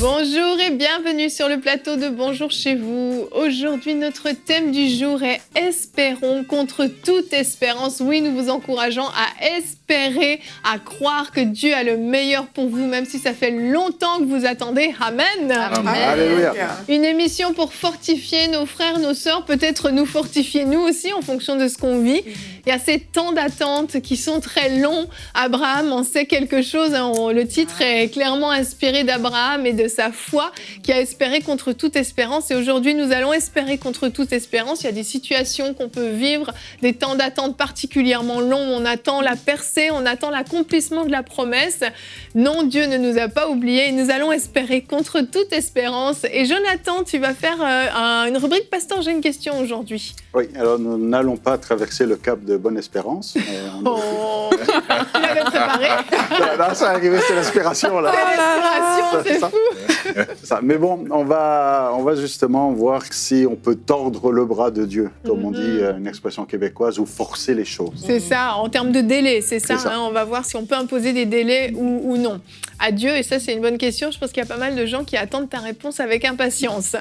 Bonjour et bienvenue sur le plateau de Bonjour chez vous. Aujourd'hui, notre thème du jour est « Espérons contre toute espérance ». Oui, nous vous encourageons à espérer, à croire que Dieu a le meilleur pour vous, même si ça fait longtemps que vous attendez. Amen. Amen. Alléluia. Une émission pour fortifier nos frères, nos sœurs, peut-être nous fortifier nous aussi en fonction de ce qu'on vit. Il y a ces temps d'attente qui sont très longs. Abraham en sait quelque chose. Le titre est clairement inspiré d'Abraham et de sa foi qui a espéré contre toute espérance. Et aujourd'hui, nous allons espérer contre toute espérance. Il y a des situations qu'on peut vivre, des temps d'attente particulièrement longs. On attend la percée, on attend l'accomplissement de la promesse. Non, Dieu ne nous a pas oubliés. Et nous allons espérer contre toute espérance. Et Jonathan, tu vas faire une rubrique « Pasteur, j'ai une question aujourd'hui ». Oui, alors nous n'allons pas traverser le cap de Bonne-Espérance. Oh, tu l'avais préparé. Là, ça arrivé, c'est l'inspiration. Là. L'inspiration, c'est fou. Ça. Mais bon, on va justement voir si on peut tordre le bras de Dieu, comme on dit, une expression québécoise, ou forcer les choses. C'est ça, en termes de délai, c'est ça. ça. Hein, on va voir si on peut imposer des délais ou non. À Dieu, et ça c'est une bonne question, je pense qu'il y a pas mal de gens qui attendent ta réponse avec impatience.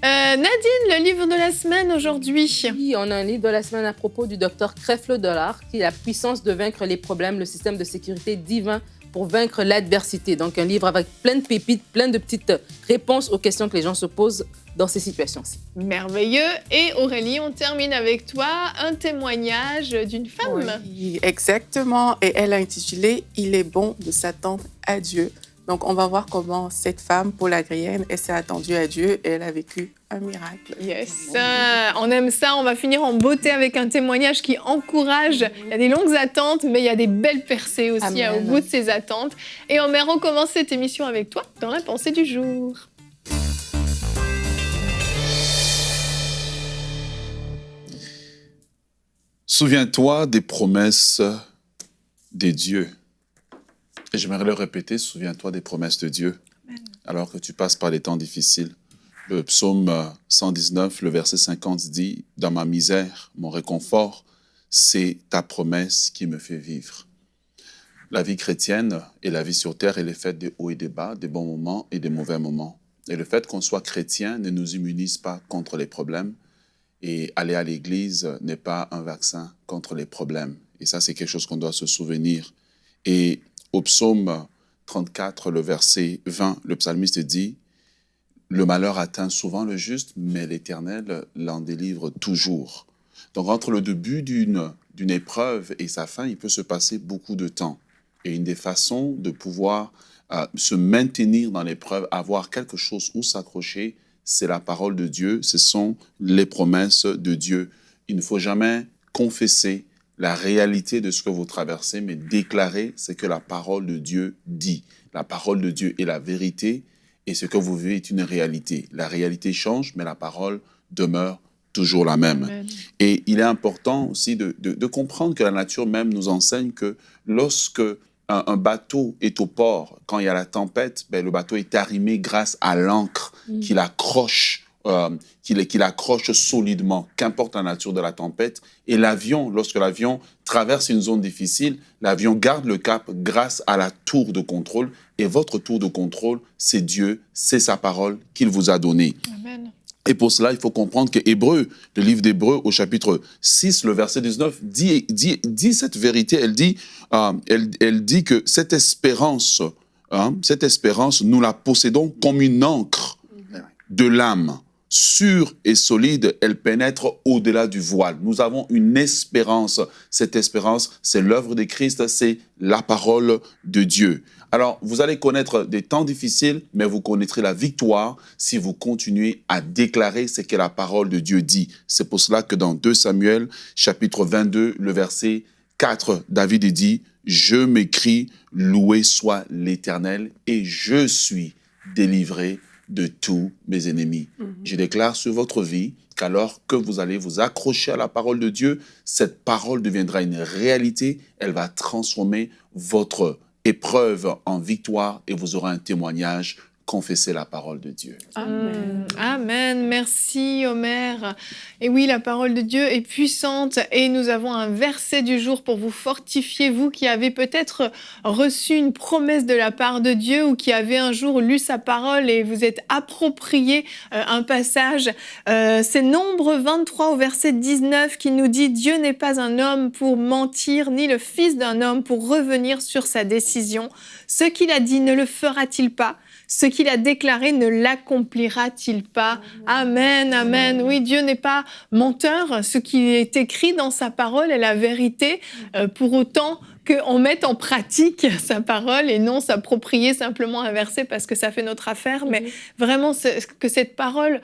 Nadine, le livre de la semaine aujourd'hui. Oui, on a un livre de la semaine à propos du docteur Creflo Dollar, qui a la puissance de vaincre les problèmes, le système de sécurité divin pour vaincre l'adversité. Donc, un livre avec plein de pépites, plein de petites réponses aux questions que les gens se posent dans ces situations-ci. Merveilleux. Et Aurélie, on termine avec toi un témoignage d'une femme. Oui, exactement. Et elle a intitulé « Il est bon de s'attendre à Dieu ». Donc, on va voir comment cette femme, Paul Agrienne, elle s'est attendue à Dieu et elle a vécu un miracle. Yes, on aime ça. On va finir en beauté avec un témoignage qui encourage. Il y a des longues attentes, mais il y a des belles percées aussi Amen. au bout de ces attentes. Et on commence cette émission avec toi dans la pensée du jour. Souviens-toi des promesses des dieux. Et j'aimerais le répéter, souviens-toi des promesses de Dieu, alors que tu passes par des temps difficiles. Le psaume 119, le verset 50 dit « Dans ma misère, mon réconfort, c'est ta promesse qui me fait vivre. » La vie chrétienne et la vie sur terre, elle est faite des hauts et des bas, des bons moments et des mauvais moments. Et le fait qu'on soit chrétien ne nous immunise pas contre les problèmes. Et aller à l'église n'est pas un vaccin contre les problèmes. Et ça, c'est quelque chose qu'on doit se souvenir. Et au psaume 34, le verset 20, le psalmiste dit « Le malheur atteint souvent le juste, mais l'Éternel l'en délivre toujours. » Donc, entre le début d'une épreuve et sa fin, il peut se passer beaucoup de temps. Et une des façons de pouvoir se maintenir dans l'épreuve, avoir quelque chose où s'accrocher, c'est la parole de Dieu, ce sont les promesses de Dieu. Il ne faut jamais confesser la réalité de ce que vous traversez, mais déclarer ce que la parole de Dieu dit. La parole de Dieu est la vérité et ce que vous vivez est une réalité. La réalité change, mais la parole demeure toujours la même. Amen. Et il est important aussi de comprendre que la nature même nous enseigne que lorsque un bateau est au port, quand il y a la tempête, le bateau est arrimé grâce à l'ancre qu'il accroche, qu'il accroche solidement, qu'importe la nature de la tempête. Et l'avion, lorsque l'avion traverse une zone difficile, l'avion garde le cap grâce à la tour de contrôle. Et votre tour de contrôle, c'est Dieu, c'est sa parole qu'il vous a donnée. Amen. Et pour cela, il faut comprendre que Hébreux, le livre d'Hébreux au chapitre 6, le verset 19, dit cette vérité. Elle dit que cette espérance, nous la possédons comme une encre de l'âme. Sûre et solide, elle pénètre au-delà du voile. Nous avons une espérance. Cette espérance, c'est l'œuvre de Christ, c'est la parole de Dieu. Alors, vous allez connaître des temps difficiles, mais vous connaîtrez la victoire si vous continuez à déclarer ce que la parole de Dieu dit. C'est pour cela que dans 2 Samuel, chapitre 22, le verset 4, David dit « Je m'écris, loué soit l'Éternel, et je suis délivré de tous mes ennemis. Je déclare sur votre vie qu'alors que vous allez vous accrocher à la parole de Dieu, cette parole deviendra une réalité. Elle va transformer votre épreuve en victoire et vous aurez un témoignage. Confessez la parole de Dieu. Amen. Amen. Merci, Omer. Et oui, la parole de Dieu est puissante et nous avons un verset du jour pour vous fortifier, vous qui avez peut-être reçu une promesse de la part de Dieu ou qui avez un jour lu sa parole et vous êtes approprié un passage. C'est Nombre 23 au verset 19 qui nous dit « Dieu n'est pas un homme pour mentir, ni le fils d'un homme pour revenir sur sa décision. Ce qu'il a dit, ne le fera-t-il pas ? Ce qu'il a déclaré, ne l'accomplira-t-il pas ? Amen, amen. Oui, Dieu n'est pas menteur. Ce qui est écrit dans sa parole est la vérité. Pour autant qu'on mette en pratique sa parole et non s'approprier simplement un verset parce que ça fait notre affaire, mais vraiment que cette parole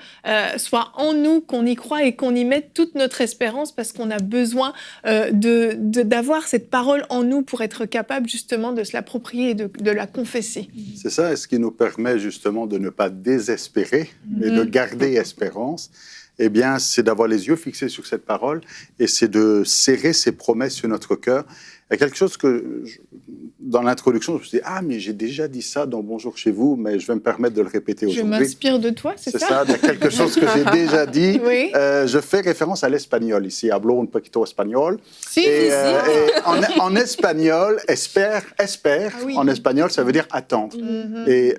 soit en nous, qu'on y croit et qu'on y mette toute notre espérance parce qu'on a besoin d'avoir cette parole en nous pour être capable justement de se l'approprier et de la confesser. C'est ça, et ce qui nous permet justement de ne pas désespérer, mais de garder espérance, eh bien, c'est d'avoir les yeux fixés sur cette parole et c'est de serrer ses promesses sur notre cœur. Il y a quelque chose que, dans l'introduction, je me suis dit « Ah, mais j'ai déjà dit ça dans Bonjour chez vous, mais je vais me permettre de le répéter aujourd'hui. » Je m'inspire de toi, c'est ça? C'est ça, il y a quelque chose que j'ai déjà dit. Oui. Je fais référence à l'espagnol ici, hablo un poquito espagnol. Si, Et en espagnol, espère, Ah oui. en espagnol, ça veut dire attendre. Et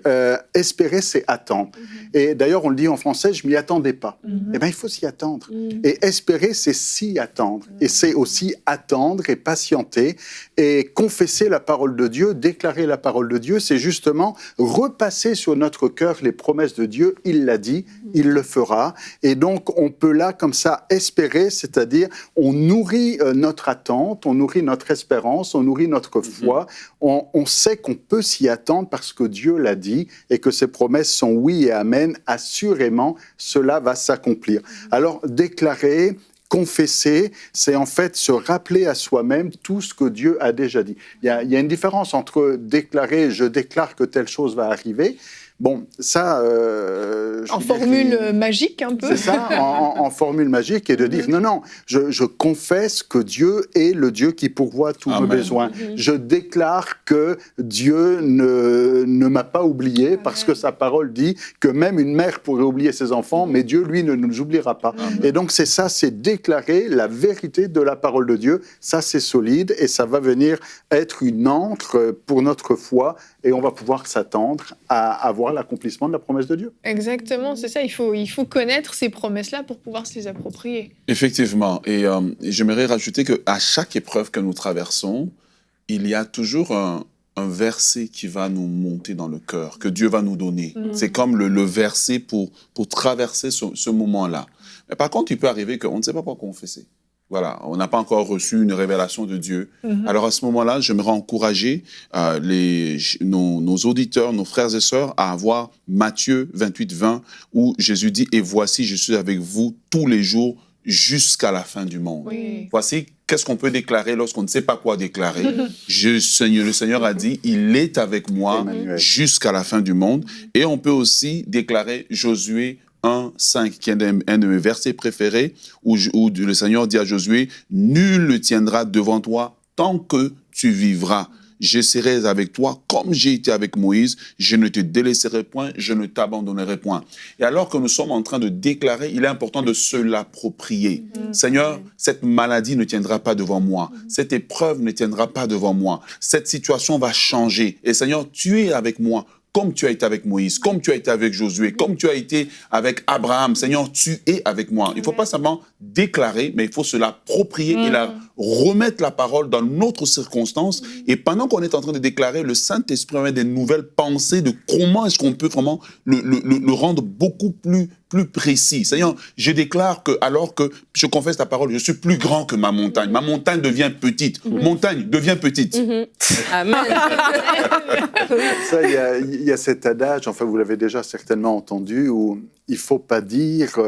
espérer, c'est attendre. Et d'ailleurs, on le dit en français, je m'y attendais pas. Eh bien, il faut s'y attendre. Et espérer, c'est s'y attendre. Et c'est aussi attendre et patienter et confesser la parole de Dieu, déclarer la parole de Dieu, c'est justement repasser sur notre cœur les promesses de Dieu. Il l'a dit, il le fera. Et donc, on peut là, comme ça, espérer, c'est-à-dire, on nourrit notre attente, on nourrit notre espérance, on nourrit notre foi. On sait qu'on peut s'y attendre parce que Dieu l'a dit et que ses promesses sont oui et amen. Assurément, cela va s'accomplir. Alors, déclarer, confesser, c'est en fait se rappeler à soi-même tout ce que Dieu a déjà dit. Il y a une différence entre déclarer « je déclare que telle chose va arriver ». Bon, ça... en formule magique, un peu. C'est ça, en formule magique, et de dire non, je confesse que Dieu est le Dieu qui pourvoit tous nos besoins. Je déclare que Dieu ne m'a pas oublié, parce que sa parole dit que même une mère pourrait oublier ses enfants, mais Dieu, lui, ne nous oubliera pas. Et donc, c'est ça, c'est déclarer la vérité de la parole de Dieu. Ça, c'est solide, et ça va venir être une ancre pour notre foi, et on va pouvoir s'attendre à avoir l'accomplissement de la promesse de Dieu. Exactement, c'est ça. Il faut connaître ces promesses-là pour pouvoir se les approprier. Effectivement. Et j'aimerais rajouter qu'à chaque épreuve que nous traversons, il y a toujours un verset qui va nous monter dans le cœur, que Dieu va nous donner. C'est comme le verset pour traverser ce moment-là. Mais par contre, il peut arriver qu'on ne sait pas quoi confesser. Voilà, on n'a pas encore reçu une révélation de Dieu. Alors à ce moment-là, j'aimerais encourager nos auditeurs, nos frères et sœurs à avoir Matthieu 28, 20, où Jésus dit « Et voici, je suis avec vous tous les jours jusqu'à la fin du monde. » Voici, qu'est-ce qu'on peut déclarer lorsqu'on ne sait pas quoi déclarer? Le Seigneur a dit « Il est avec moi jusqu'à la fin du monde. » Et on peut aussi déclarer Josué 1:5, qui est un de mes versets préférés, où le Seigneur dit à Josué, « Nul ne tiendra devant toi tant que tu vivras. Je serai avec toi comme j'ai été avec Moïse. Je ne te délaisserai point, je ne t'abandonnerai point. » Et alors que nous sommes en train de déclarer, il est important de se l'approprier. Seigneur, cette maladie ne tiendra pas devant moi. Cette épreuve ne tiendra pas devant moi. Cette situation va changer. Et Seigneur, tu es avec moi. Comme tu as été avec Moïse, comme tu as été avec Josué, comme tu as été avec Abraham. Seigneur, tu es avec moi. Il ne faut pas seulement déclarer, mais il faut se l'approprier et remettre la parole dans notre circonstance. Et pendant qu'on est en train de déclarer, le Saint-Esprit met des nouvelles pensées de comment est-ce qu'on peut vraiment le rendre beaucoup plus précis. Seigneur, je déclare que, alors que je confesse ta parole, je suis plus grand que ma montagne. Ma montagne devient petite. Montagne devient petite. Amen. Ça, il y a cet adage, enfin vous l'avez déjà certainement entendu, où il ne faut pas dire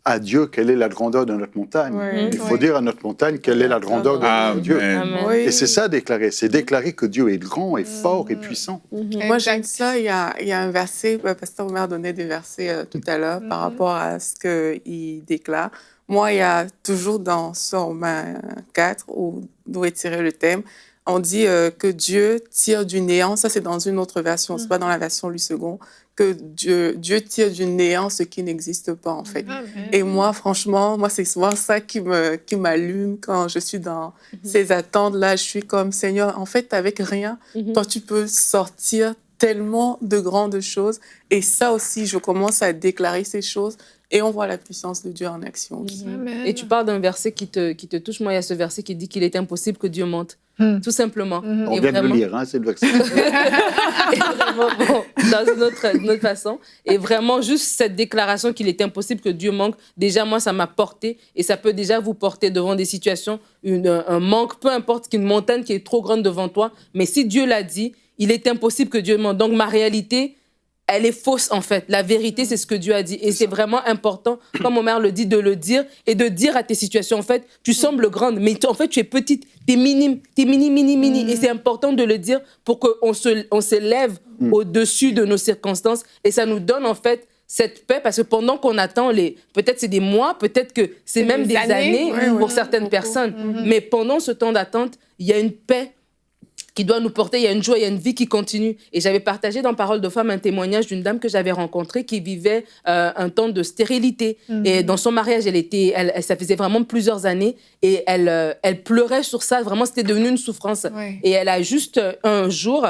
à Dieu quelle est la grandeur de notre montagne. Oui. Il faut dire à notre montagne quelle est la grandeur de notre Dieu. Amen. Oui. Et c'est ça déclarer, c'est déclarer que Dieu est grand et fort et puissant. Moi, j'aime ça. Il y a un verset, Pasteur Omer donnait des versets tout à l'heure par rapport à ce qu'il déclare. Moi, il y a toujours dans Romains 4, d'où est tiré le thème, on dit que Dieu tire du néant. Ça, c'est dans une autre version, c'est pas dans la version Louis II, que Dieu tire du néant ce qui n'existe pas, en fait. Et moi, franchement, c'est souvent ça qui m'allume quand je suis dans ces attentes-là. Je suis comme, Seigneur, en fait, avec rien, toi, tu peux sortir tellement de grandes choses. Et ça aussi, je commence à déclarer ces choses et on voit la puissance de Dieu en action aussi. Et tu parles d'un verset qui te touche. Moi, il y a ce verset qui dit qu'il est impossible que Dieu mente. Tout simplement. On vient de le lire, c'est le verset. Et vraiment, bon, dans une autre façon. Et vraiment, juste cette déclaration qu'il est impossible que Dieu manque, déjà, moi, ça m'a porté. Et ça peut déjà vous porter devant des situations, un manque, peu importe qu'une montagne qui est trop grande devant toi. Mais si Dieu l'a dit, il est impossible que Dieu mente. Donc, ma réalité, elle est fausse, en fait. La vérité, c'est ce que Dieu a dit. Et c'est vraiment important, comme mon mère le dit, de le dire et de dire à tes situations, en fait, tu sembles grande, mais en fait, tu es petite, tu es minime, tu es mini. Et c'est important de le dire pour qu'on s'élève au-dessus de nos circonstances. Et ça nous donne, en fait, cette paix, parce que pendant qu'on attend, peut-être c'est des mois, peut-être que c'est même des années pour certaines personnes. Mais pendant ce temps d'attente, il y a une paix qui doit nous porter, il y a une joie, il y a une vie qui continue. Et j'avais partagé dans Parole de femme un témoignage d'une dame que j'avais rencontrée qui vivait un temps de stérilité. Et dans son mariage, ça faisait vraiment plusieurs années et elle pleurait sur ça. Vraiment, c'était devenu une souffrance. Et elle a juste un jour,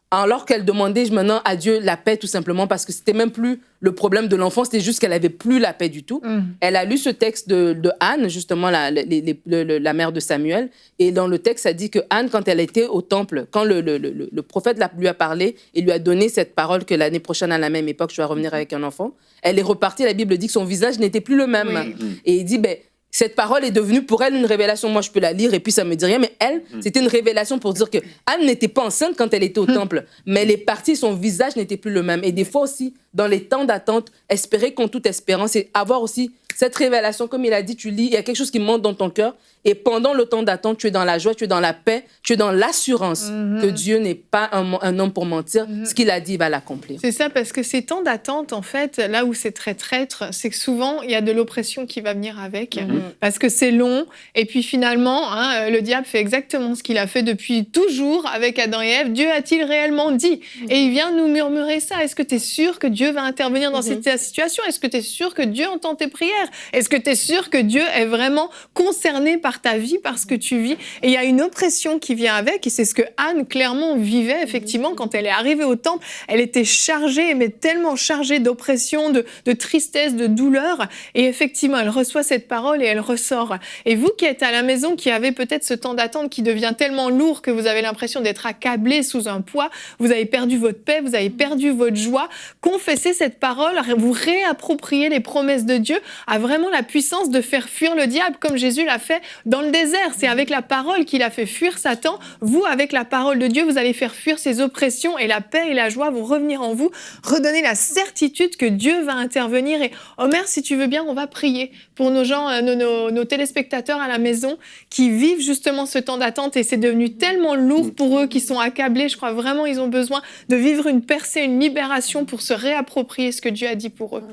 alors qu'elle demandait maintenant à Dieu la paix tout simplement, parce que c'était même plus le problème de l'enfant, c'était juste qu'elle avait plus la paix du tout. Elle a lu ce texte de Anne, justement la mère de Samuel, et dans le texte, ça dit que Anne, quand elle était au temple, quand le prophète lui a parlé et lui a donné cette parole que l'année prochaine, à la même époque, je vais revenir avec un enfant, elle est repartie, la Bible dit que son visage n'était plus le même. Et il dit, cette parole est devenue pour elle une révélation. Moi, je peux la lire et puis ça me dit rien, mais elle, c'était une révélation pour dire que Anne n'était pas enceinte quand elle était au temple, mais elle est partie, son visage n'était plus le même. Et des fois aussi, dans les temps d'attente, espérer contre toute espérance et avoir aussi cette révélation, comme il a dit, tu lis, il y a quelque chose qui monte dans ton cœur et pendant le temps d'attente, tu es dans la joie, tu es dans la paix, tu es dans l'assurance que Dieu n'est pas un homme pour mentir. Ce qu'il a dit, il va l'accomplir. C'est ça, parce que ces temps d'attente, en fait, là où c'est très traître, c'est que souvent, il y a de l'oppression qui va venir avec, parce que c'est long. Et puis finalement, le diable fait exactement ce qu'il a fait depuis toujours avec Adam et Ève. Dieu a-t-il réellement dit? Et il vient nous murmurer ça. Est-ce que tu es sûr que Dieu va intervenir dans cette situation? Est-ce que tu es sûr que Dieu entend tes prières? Est-ce que tu es sûr que Dieu est vraiment concerné par ta vie, par ce que tu vis? Et il y a une oppression qui vient avec, et c'est ce que Anne clairement vivait, effectivement, quand elle est arrivée au temple. Elle était chargée, mais tellement chargée d'oppression, de tristesse, de douleur. Et effectivement, elle reçoit cette parole et elle ressort. Et vous qui êtes à la maison, qui avez peut-être ce temps d'attente qui devient tellement lourd que vous avez l'impression d'être accablé sous un poids, vous avez perdu votre paix, vous avez perdu votre joie, confessez cette parole, vous réappropriez les promesses de Dieu, a vraiment la puissance de faire fuir le diable, comme Jésus l'a fait dans le désert. C'est avec la parole qu'il a fait fuir Satan. Vous, avec la parole de Dieu, vous allez faire fuir ces oppressions et la paix et la joie vont revenir en vous, redonner la certitude que Dieu va intervenir. Et Omer, si tu veux bien, on va prier pour nos gens, nos téléspectateurs à la maison qui vivent justement ce temps d'attente et c'est devenu tellement lourd pour eux, qui sont accablés. Je crois vraiment ils ont besoin de vivre une percée, une libération pour se réapproprier ce que Dieu a dit pour eux.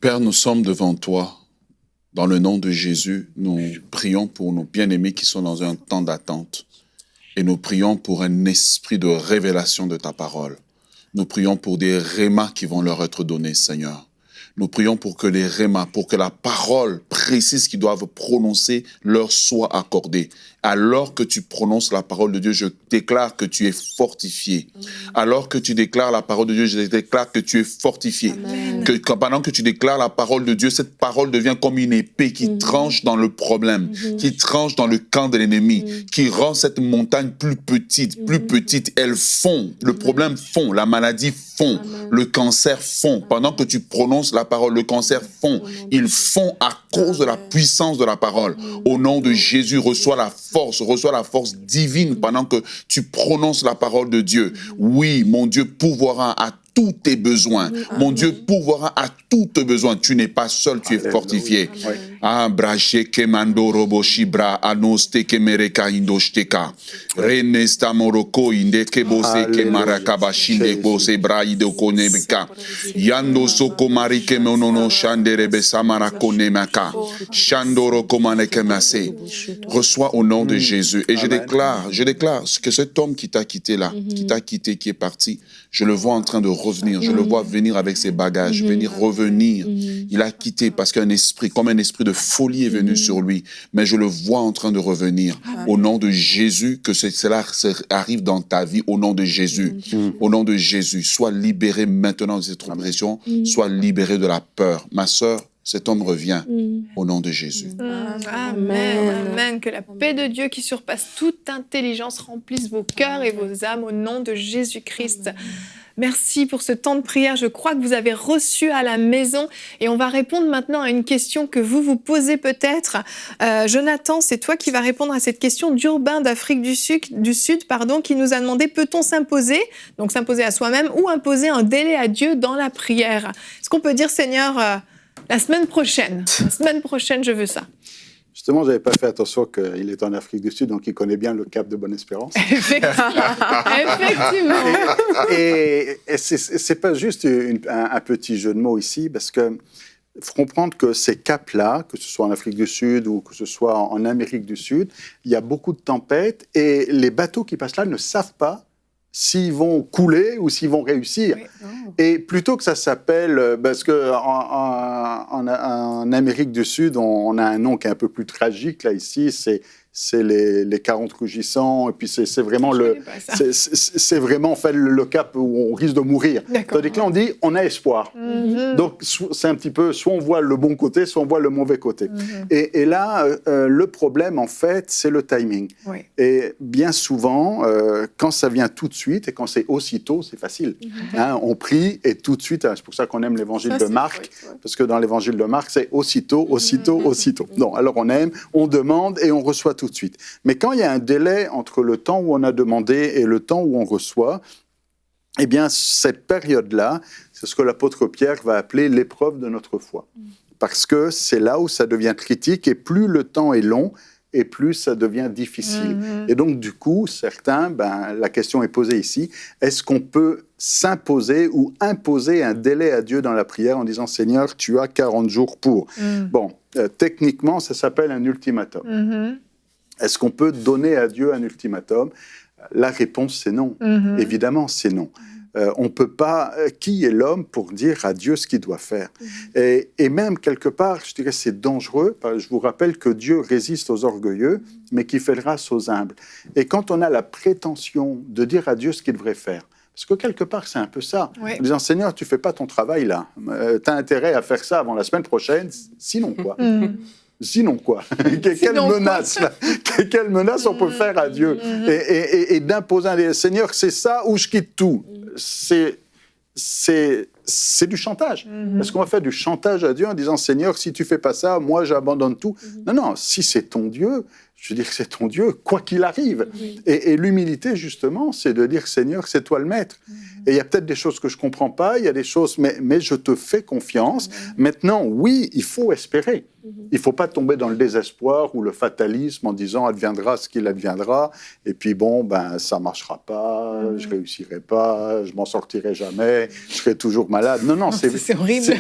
Père, nous sommes devant toi. Dans le nom de Jésus, nous prions pour nos bien-aimés qui sont dans un temps d'attente. Et nous prions pour un esprit de révélation de ta parole. Nous prions pour des rémas qui vont leur être donnés, Seigneur. Nous prions pour que les rémas, pour que la parole précise qu'ils doivent prononcer leur soit accordée. Alors que tu prononces la parole de Dieu, je déclare que tu es fortifié. Alors que tu déclares la parole de Dieu, je déclare que tu es fortifié. Que pendant que tu déclares la parole de Dieu, cette parole devient comme une épée qui tranche dans le problème, qui tranche dans le camp de l'ennemi, qui rend cette montagne plus petite. Elle fond, le problème fond, la maladie fond, le cancer fond. Pendant que tu prononces la parole, le cancer fond. Il fond à cause de la puissance de la parole. Au nom de Jésus, reçois la force divine pendant que tu prononces la parole de Dieu. Oui, mon Dieu pourvoira à tous tes besoins. Mon Dieu pourvoira à tous tes besoins. Tu n'es pas seul, tu es fortifié. Abrache kemando robo shibra anoste kemereka indoshteka. Renesta moroko inde kebose kemaraka shinde bose braide konebeka. Yando soko marike monono shandere besamara konemaka. Shandoro komane kemase. Reçois au nom de Jésus. Et je déclare que cet homme qui t'a quitté là, qui t'a quitté, qui est parti, je le vois en train de revenir. Je le vois venir avec ses bagages, revenir. Il a quitté parce qu'un esprit, comme un esprit de folie est venu sur lui. Mais je le vois en train de revenir. Au nom de Jésus, que cela arrive dans ta vie. Au nom de Jésus. Au nom de Jésus. Sois libéré maintenant de cette oppression. Sois libéré de la peur. Ma sœur, cet homme revient au nom de Jésus. Amen. Amen. Que la paix de Dieu qui surpasse toute intelligence remplisse vos cœurs et vos âmes au nom de Jésus-Christ. Merci pour ce temps de prière. Je crois que vous avez reçu à la maison et on va répondre maintenant à une question que vous vous posez peut-être. Jonathan, c'est toi qui vas répondre à cette question d'Urbain d'Afrique du Sud, qui nous a demandé: peut-on s'imposer, donc s'imposer à soi-même, ou imposer un délai à Dieu dans la prière? Est-ce qu'on peut dire, Seigneur, la semaine prochaine, je veux ça? Justement, je n'avais pas fait attention qu'il est en Afrique du Sud, donc il connaît bien le Cap de Bonne-Espérance. Effectivement. Et ce n'est pas juste un petit jeu de mots ici, parce qu'il faut comprendre que ces caps-là, que ce soit en Afrique du Sud ou que ce soit en Amérique du Sud, il y a beaucoup de tempêtes et les bateaux qui passent là ne savent pas s'ils vont couler ou s'ils vont réussir. Oui. Et plutôt que ça s'appelle, parce qu'en Amérique du Sud, on a un nom qui est un peu plus tragique, là, ici, c'est les 40 rugissants, et puis c'est vraiment c'est vraiment en fait le cap où on risque de mourir. Tandis que là, on dit, on a espoir. Donc, c'est un petit peu, soit on voit le bon côté, soit on voit le mauvais côté. Et là, le problème, en fait, c'est le timing. Oui. Et bien souvent, quand ça vient tout de suite, et quand c'est aussitôt, c'est facile. Hein, on prie, et tout de suite, c'est pour ça qu'on aime l'évangile de Marc, parce que dans l'évangile de Marc, c'est aussitôt. Non, alors on aime, on demande, et on reçoit tout de suite. Mais quand il y a un délai entre le temps où on a demandé et le temps où on reçoit, eh bien, cette période-là, c'est ce que l'apôtre Pierre va appeler l'épreuve de notre foi. Parce que c'est là où ça devient critique, et plus le temps est long, et plus ça devient difficile. Et donc, du coup, certains, la question est posée ici, est-ce qu'on peut s'imposer ou imposer un délai à Dieu dans la prière en disant « Seigneur, tu as 40 jours pour ». Bon, techniquement, ça s'appelle un ultimatum. Est-ce qu'on peut donner à Dieu un ultimatum? La réponse, c'est non. Évidemment, c'est non. On ne peut pas... Qui est l'homme pour dire à Dieu ce qu'il doit faire? Et même, quelque part, je dirais c'est dangereux. Je vous rappelle que Dieu résiste aux orgueilleux, mais qu'il fait grâce aux humbles. Et quand on a la prétention de dire à Dieu ce qu'il devrait faire, parce que quelque part, c'est un peu ça. En disant, Seigneur, tu ne fais pas ton travail là. Tu as intérêt à faire ça avant la semaine prochaine, sinon quoi? Sinon quoi? Quelle menace on peut faire à Dieu? Et d'imposer un Seigneur, c'est ça ou je quitte tout. C'est du chantage. Est-ce qu'on va faire du chantage à Dieu en disant, Seigneur, si tu ne fais pas ça, moi j'abandonne tout? Non, si c'est ton Dieu, je veux dire que c'est ton Dieu, quoi qu'il arrive. Et l'humilité, justement, c'est de dire, Seigneur, c'est toi le maître. Et il y a peut-être des choses que je ne comprends pas, il y a des choses, mais je te fais confiance. Maintenant, oui, il faut espérer. Il ne faut pas tomber dans le désespoir ou le fatalisme en disant, adviendra ce qu'il adviendra, et puis bon, ça ne marchera pas, je ne réussirai pas, je ne m'en sortirai jamais, je serai toujours malade. Non, c'est horrible.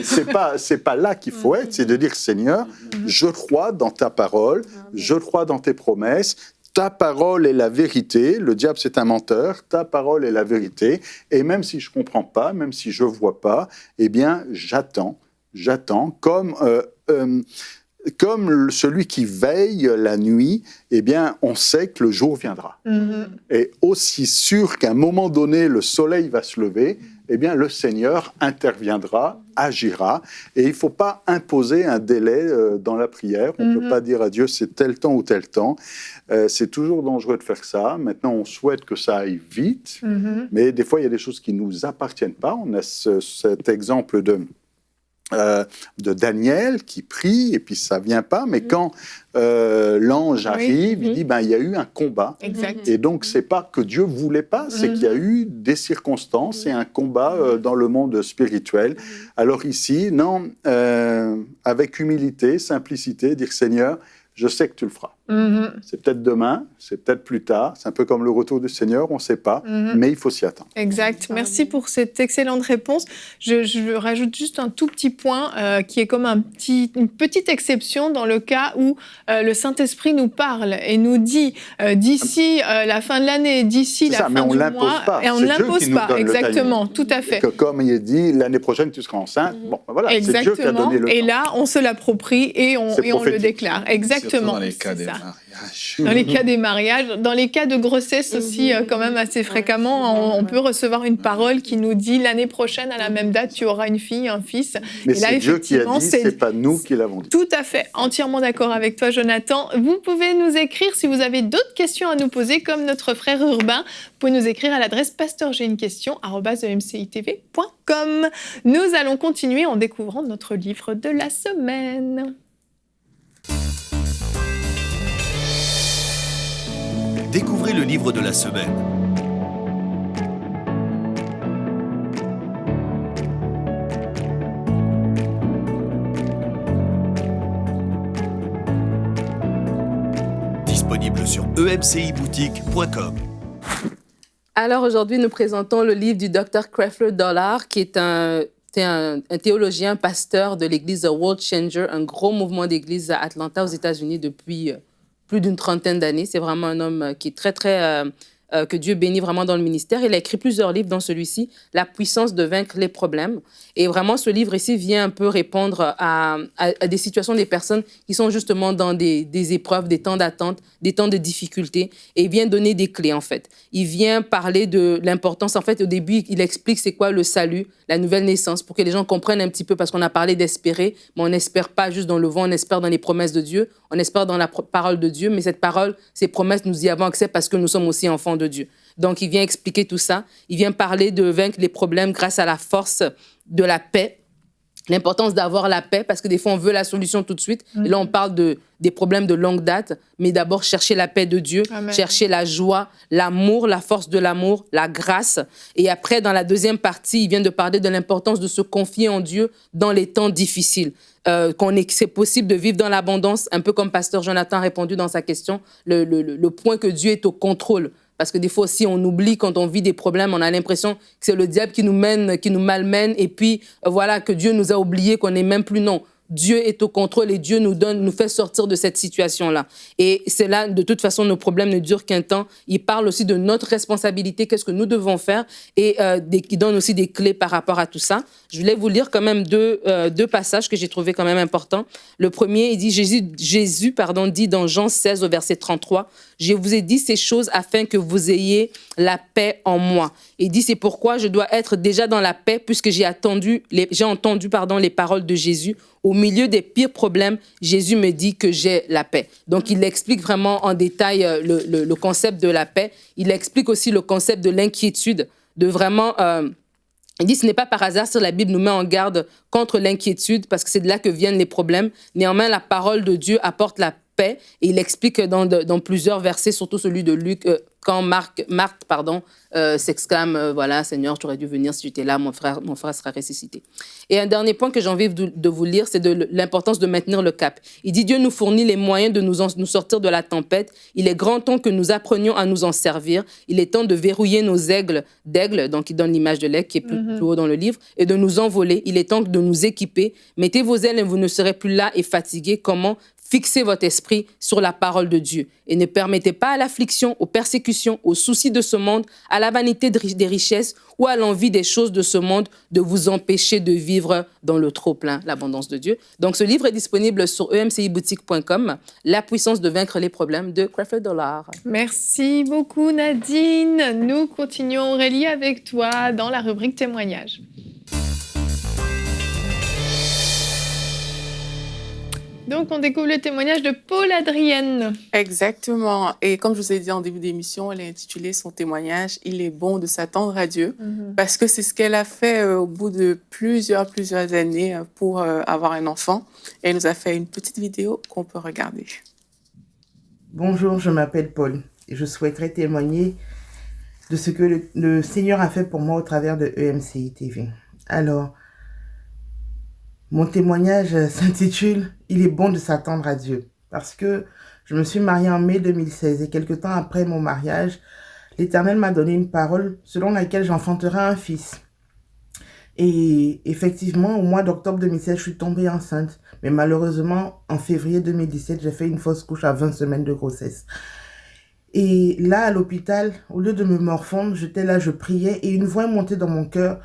C'est pas là qu'il faut être, c'est de dire, Seigneur, je crois dans ta parole, je crois dans tes promesses, ta parole est la vérité, le diable c'est un menteur, ta parole est la vérité, et même si je ne comprends pas, même si je ne vois pas, eh bien j'attends, comme celui qui veille la nuit, eh bien on sait que le jour viendra. Et aussi sûr qu'à un moment donné le soleil va se lever, eh bien le Seigneur interviendra, agira, et il ne faut pas imposer un délai dans la prière. On ne peut pas dire à Dieu c'est tel temps ou tel temps. C'est toujours dangereux de faire ça. Maintenant, on souhaite que ça aille vite, mais des fois, il y a des choses qui ne nous appartiennent pas. On a cet exemple de Daniel qui prie et puis ça vient pas, mais quand l'ange arrive, il dit il y a eu un combat. Exact. Et donc c'est pas que Dieu voulait pas, c'est qu'il y a eu des circonstances et un combat dans le monde spirituel. Alors ici, non, avec humilité, simplicité, dire Seigneur, je sais que tu le feras. C'est peut-être demain, c'est peut-être plus tard, c'est un peu comme le retour du Seigneur, on ne sait pas, mais il faut s'y attendre. Exact. Merci pour cette excellente réponse. Je rajoute juste un tout petit point qui est comme une petite exception dans le cas où le Saint-Esprit nous parle et nous dit d'ici la fin de l'année, d'ici la fin du mois. Mais on ne l'impose pas. Et on ne l'impose pas, exactement, tout à fait. Que comme il est dit, l'année prochaine tu seras enceinte, voilà, c'est Dieu qui a donné le temps. Et là, on se l'approprie et on le déclare. Exactement. Surtout dans les cas des mariages. Dans les cas des mariages, dans les cas de grossesse aussi, quand même assez fréquemment, on peut recevoir une parole qui nous dit l'année prochaine, à la même date, tu auras une fille, un fils. Mais c'est Dieu qui a dit, c'est pas nous qui l'avons dit. Tout à fait, entièrement d'accord avec toi, Jonathan. Vous pouvez nous écrire si vous avez d'autres questions à nous poser, comme notre frère Urbain. Vous pouvez nous écrire à l'adresse pasteur.j'ai-une-question@emcitv.com. Nous allons continuer en découvrant notre livre de la semaine. Découvrez le livre de la semaine. Disponible sur emciboutique.com. Alors aujourd'hui, nous présentons le livre du Dr. Creflo Dollar, qui est un théologien, pasteur de l'église World Changer, un gros mouvement d'église à Atlanta, aux États-Unis, depuis plus d'une trentaine d'années. C'est vraiment un homme qui est très, que Dieu bénit vraiment dans le ministère. Il a écrit plusieurs livres, dans celui-ci, La puissance de vaincre les problèmes. Et vraiment, ce livre ici vient un peu répondre à des situations des personnes qui sont justement dans des épreuves, des temps d'attente, des temps de difficulté. Et il vient donner des clés, en fait. Il vient parler de l'importance. En fait, au début, il explique c'est quoi le salut, la nouvelle naissance, pour que les gens comprennent un petit peu, parce qu'on a parlé d'espérer, mais on n'espère pas juste dans le vent, on espère dans les promesses de Dieu, on espère dans la parole de Dieu, mais cette parole, ces promesses, nous y avons accès parce que nous sommes aussi enfants de Dieu. Donc, il vient expliquer tout ça. Il vient parler de vaincre les problèmes grâce à la force de la paix. L'importance d'avoir la paix, parce que des fois, on veut la solution tout de suite. Et là, on parle des problèmes de longue date, mais d'abord, chercher la paix de Dieu, chercher la joie, l'amour, la force de l'amour, la grâce. Et après, dans la deuxième partie, il vient de parler de l'importance de se confier en Dieu dans les temps difficiles. C'est possible de vivre dans l'abondance, un peu comme Pasteur Jonathan a répondu dans sa question, le point que Dieu est au contrôle. Parce que des fois aussi, on oublie quand on vit des problèmes, on a l'impression que c'est le diable qui nous malmène, et puis voilà, que Dieu nous a oubliés, qu'on n'est même plus, non. Dieu est au contrôle et Dieu nous fait sortir de cette situation-là. Et c'est là, de toute façon, nos problèmes ne durent qu'un temps. Il parle aussi de notre responsabilité, qu'est-ce que nous devons faire, et il donne aussi des clés par rapport à tout ça. Je voulais vous lire quand même deux passages que j'ai trouvés quand même importants. Le premier, il dit, Jésus dit dans Jean 16 au verset 33, « Je vous ai dit ces choses afin que vous ayez la paix en moi. » Il dit, c'est pourquoi je dois être déjà dans la paix, puisque j'ai entendu les paroles de Jésus. Au milieu des pires problèmes, Jésus me dit que j'ai la paix. Donc, il explique vraiment en détail le concept de la paix. Il explique aussi le concept de l'inquiétude, de vraiment... il dit, ce n'est pas par hasard si la Bible nous met en garde contre l'inquiétude, parce que c'est de là que viennent les problèmes. Néanmoins, la parole de Dieu apporte la paix. Et il explique dans plusieurs versets, surtout celui de Luc, quand Marthe s'exclame, voilà, Seigneur, tu aurais dû venir si tu étais là, mon frère sera ressuscité. Et un dernier point que j'ai envie de vous lire, c'est de l'importance de maintenir le cap. Il dit, Dieu nous fournit les moyens de nous sortir de la tempête. Il est grand temps que nous apprenions à nous en servir. Il est temps de verrouiller nos ailes d'aigle, donc il donne l'image de l'aigle qui est plus haut dans le livre, et de nous envoler. Il est temps de nous équiper. Mettez vos ailes et vous ne serez plus là et fatigués. Comment ? Fixez votre esprit sur la parole de Dieu et ne permettez pas à l'affliction, aux persécutions, aux soucis de ce monde, à la vanité des richesses ou à l'envie des choses de ce monde de vous empêcher de vivre dans le trop-plein, l'abondance de Dieu. Donc, ce livre est disponible sur emciboutique.com, La puissance de vaincre les problèmes de Creflo Dollar. Merci beaucoup, Nadine. Nous continuons, Aurélie, avec toi dans la rubrique témoignages. Donc, on découvre le témoignage de Paul-Adrienne. Exactement. Et comme je vous ai dit en début d'émission, elle a intitulé son témoignage « Il est bon de s'attendre à Dieu », parce que c'est ce qu'elle a fait au bout de plusieurs années pour avoir un enfant. Et elle nous a fait une petite vidéo qu'on peut regarder. Bonjour, je m'appelle Paul et je souhaiterais témoigner de ce que le Seigneur a fait pour moi au travers de EMCI TV. Alors, mon témoignage s'intitule « Il est bon de s'attendre à Dieu » parce que je me suis mariée en mai 2016 et quelque temps après mon mariage, l'Éternel m'a donné une parole selon laquelle j'enfanterai un fils. Et effectivement, au mois d'octobre 2016, je suis tombée enceinte. Mais malheureusement, en février 2017, j'ai fait une fausse couche à 20 semaines de grossesse. Et là, à l'hôpital, au lieu de me morfondre, j'étais là, je priais et une voix est montée dans mon cœur.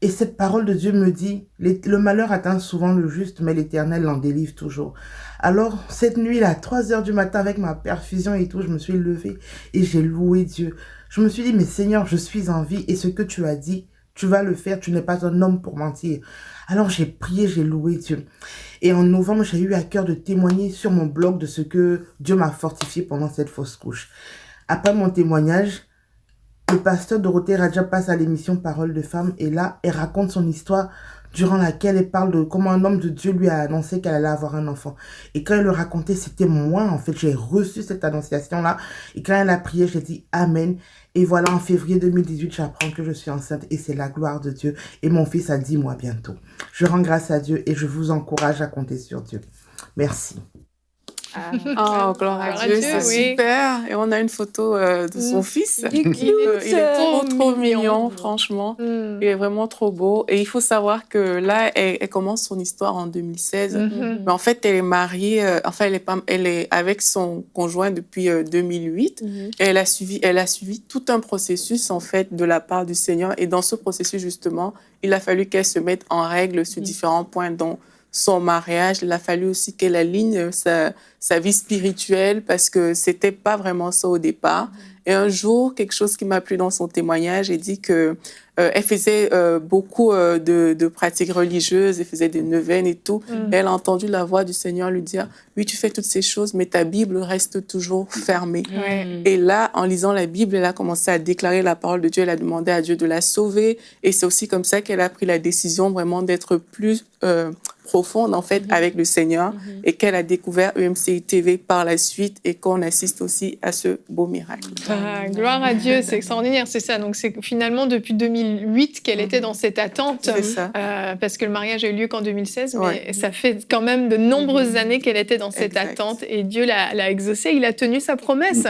Et cette parole de Dieu me dit, le malheur atteint souvent le juste, mais l'Éternel l'en délivre toujours. Alors, cette nuit, à 3h du matin, avec ma perfusion et tout, je me suis levée et j'ai loué Dieu. Je me suis dit, mais Seigneur, je suis en vie et ce que tu as dit, tu vas le faire, tu n'es pas un homme pour mentir. Alors, j'ai prié, j'ai loué Dieu. Et en novembre, j'ai eu à cœur de témoigner sur mon blog de ce que Dieu m'a fortifié pendant cette fausse couche. Après mon témoignage, le pasteur Dorothée Radja passe à l'émission Parole de Femme et là, elle raconte son histoire durant laquelle elle parle de comment un homme de Dieu lui a annoncé qu'elle allait avoir un enfant. Et quand elle le racontait, c'était moi, en fait. J'ai reçu cette annonciation-là. Et quand elle a prié, j'ai dit Amen. Et voilà, en février 2018, j'apprends que je suis enceinte et c'est la gloire de Dieu. Et mon fils a 10 mois bientôt. Je rends grâce à Dieu et je vous encourage à compter sur Dieu. Merci. Oh, gloire à Dieu, c'est super. Et on a une photo de son fils. Il est trop mignon, franchement. Il est vraiment trop beau. Et il faut savoir que là, elle commence son histoire en 2016. Mais en fait, elle est mariée, elle est avec son conjoint depuis 2008. Et elle a suivi tout un processus, en fait, de la part du Seigneur. Et dans ce processus, justement, il a fallu qu'elle se mette en règle sur différents points, dont son mariage. Il a fallu aussi qu'elle aligne sa vie spirituelle parce que c'était pas vraiment ça au départ. Et un jour, quelque chose qui m'a plu dans son témoignage, elle dit que elle faisait beaucoup de pratiques religieuses, elle faisait des neuvaines et tout. Et elle a entendu la voix du Seigneur lui dire « Oui, tu fais toutes ces choses, mais ta Bible reste toujours fermée. » Et là, en lisant la Bible, elle a commencé à déclarer la parole de Dieu. Elle a demandé à Dieu de la sauver. Et c'est aussi comme ça qu'elle a pris la décision vraiment d'être plus profonde, en fait, avec le Seigneur. Et qu'elle a découvert EMCI TV par la suite et qu'on assiste aussi à ce beau miracle. Gloire à Dieu, c'est extraordinaire, c'est ça. Donc, c'est finalement depuis 2008 qu'elle était dans cette attente. C'est ça. Parce que le mariage a eu lieu qu'en 2016, mais ça fait quand même de nombreuses années qu'elle était dans cette attente et Dieu l'a exaucée. Il a tenu sa promesse.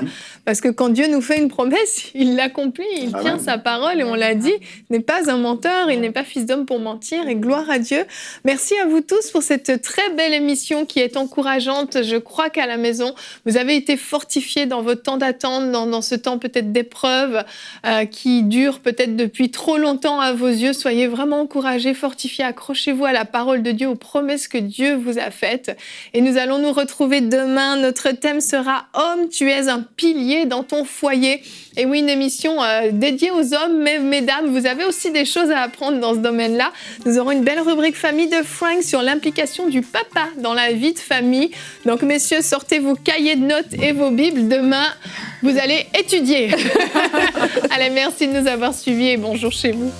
Parce que quand Dieu nous fait une promesse, il l'accomplit, il tient sa parole et on l'a dit, il n'est pas un menteur, il n'est pas fils d'homme pour mentir et gloire à Dieu. Merci à vous tous pour cette très belle émission qui est encourageante. Je crois qu'à la maison, vous avez été fortifiés dans votre temps d'attente, dans ce temps peut-être d'épreuve qui dure peut-être depuis trop longtemps à vos yeux. Soyez vraiment encouragés, fortifiés, accrochez-vous à la parole de Dieu, aux promesses que Dieu vous a faites. Et nous allons nous retrouver demain. Notre thème sera « Homme, tu es un pilier dans ton foyer ». Et oui, une émission dédiée aux hommes, mais mesdames, vous avez aussi des choses à apprendre dans ce domaine-là. Nous aurons une belle rubrique famille de Frank sur l'implication du papa dans la vie de famille. Donc, messieurs, sortez vos cahiers de notes et vos bibles. Demain, vous allez étudier. Allez, merci de nous avoir suivis et bonjour chez vous.